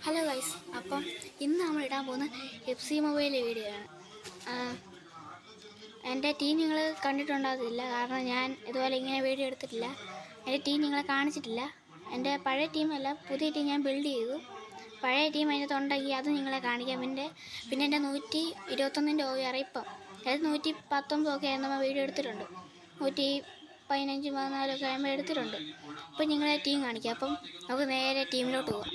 Hello guys, അപ്പം ഇന്ന് നമ്മൾ ഇടാൻ പോകുന്ന എഫ് സി മൊബൈൽ വീഡിയോ ആണ്. എൻ്റെ ടീം നിങ്ങൾ കണ്ടിട്ടുണ്ടാകത്തില്ല, കാരണം ഞാൻ ഇതുപോലെ ഇങ്ങനെ വീഡിയോ എടുത്തിട്ടില്ല. എൻ്റെ ടീം നിങ്ങളെ കാണിച്ചിട്ടില്ല. എൻ്റെ പഴയ ടീമല്ല, പുതിയ ടീം ഞാൻ ബിൽഡ് ചെയ്തു. പഴയ ടീം അതിനകത്തുണ്ടെങ്കിൽ അത് നിങ്ങളെ കാണിക്കാം. പിന്നെ എൻ്റെ 121 OVR ഇപ്പം, അതായത് 119 ആയിരുന്നു നമ്മൾ വീഡിയോ എടുത്തിട്ടുണ്ട്. 115, 14 ആകുമ്പോൾ എടുത്തിട്ടുണ്ട്. അപ്പം നിങ്ങളെ ടീം കാണിക്കാം. അപ്പം നമുക്ക് നേരെ ടീമിലോട്ട് പോകാം.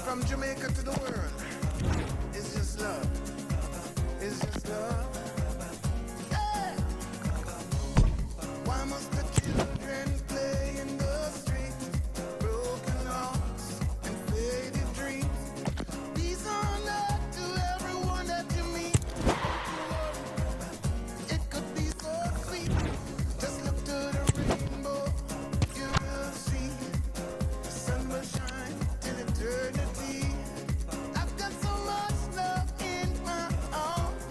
From Jamaica to the world, it's just love. It's just love. Yeah. Why must the children play in the street? Broken hearts and faded dreams. These are not to everyone that you meet. It could be so sweet. Just look to the rainbow, you will see. The sun will shine till eternity. I've got so much love in my arms.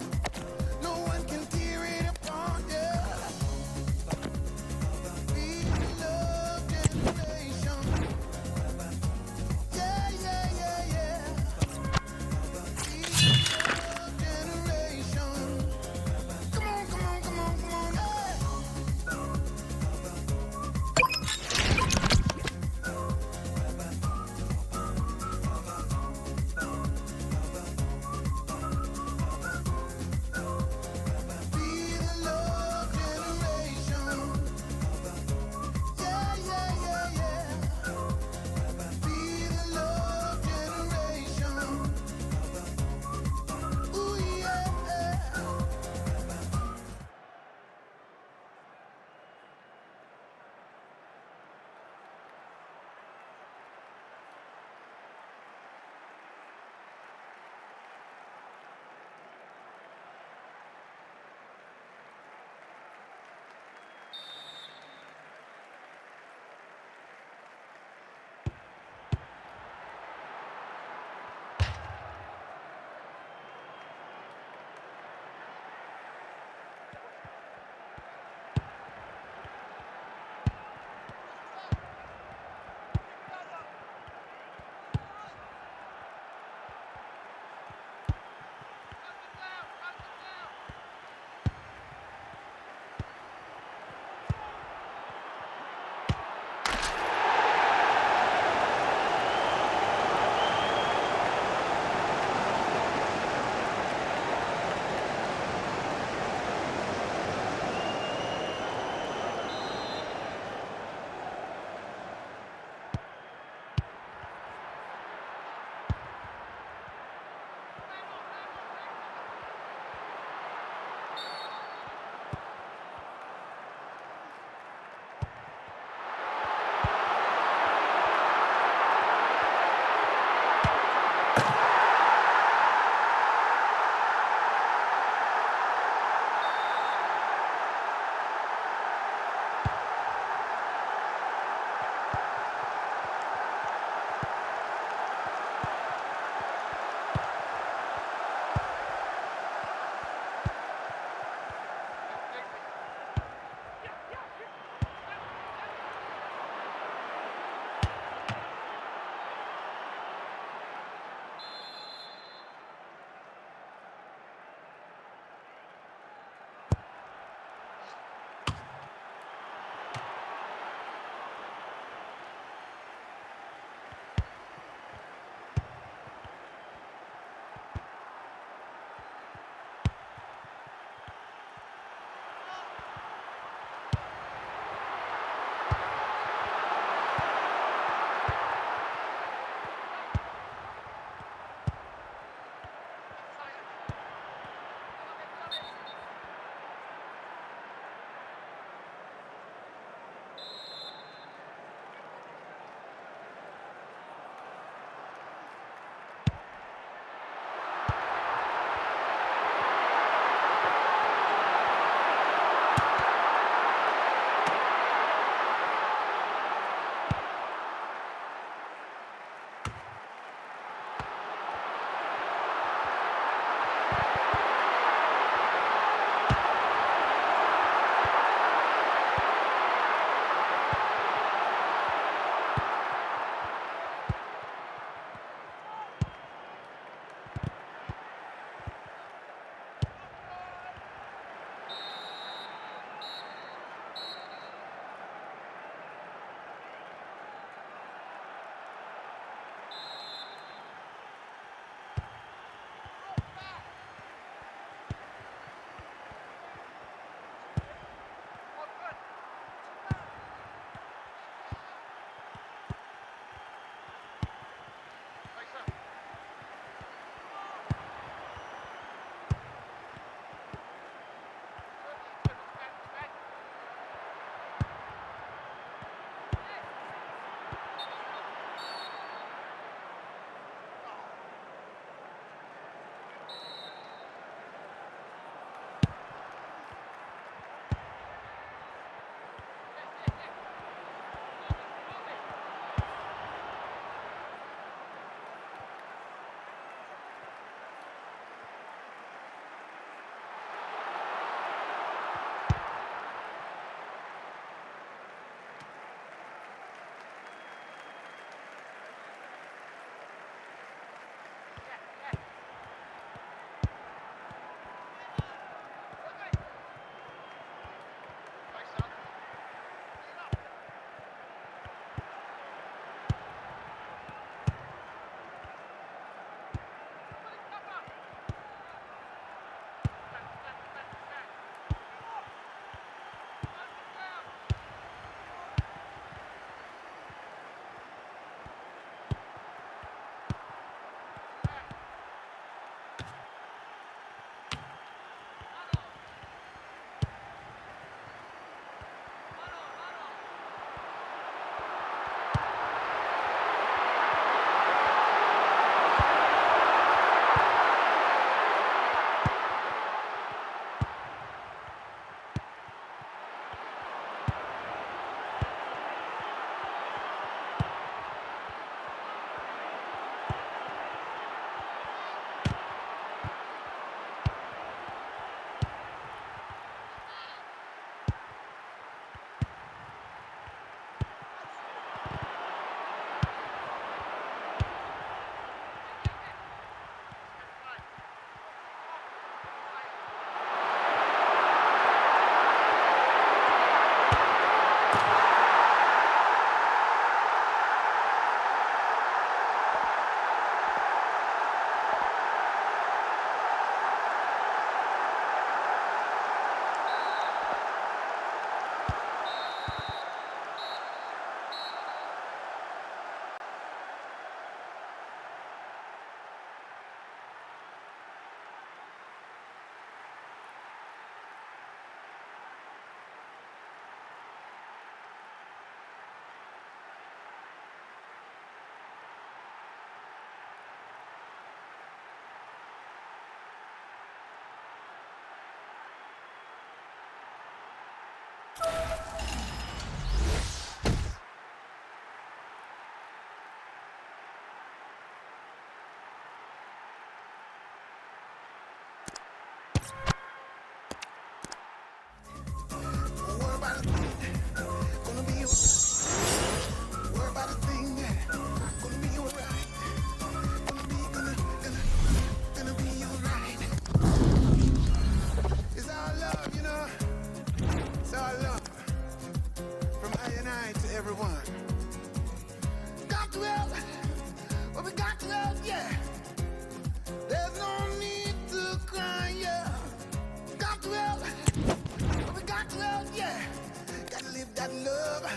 bad love.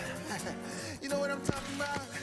You know what I'm talking about?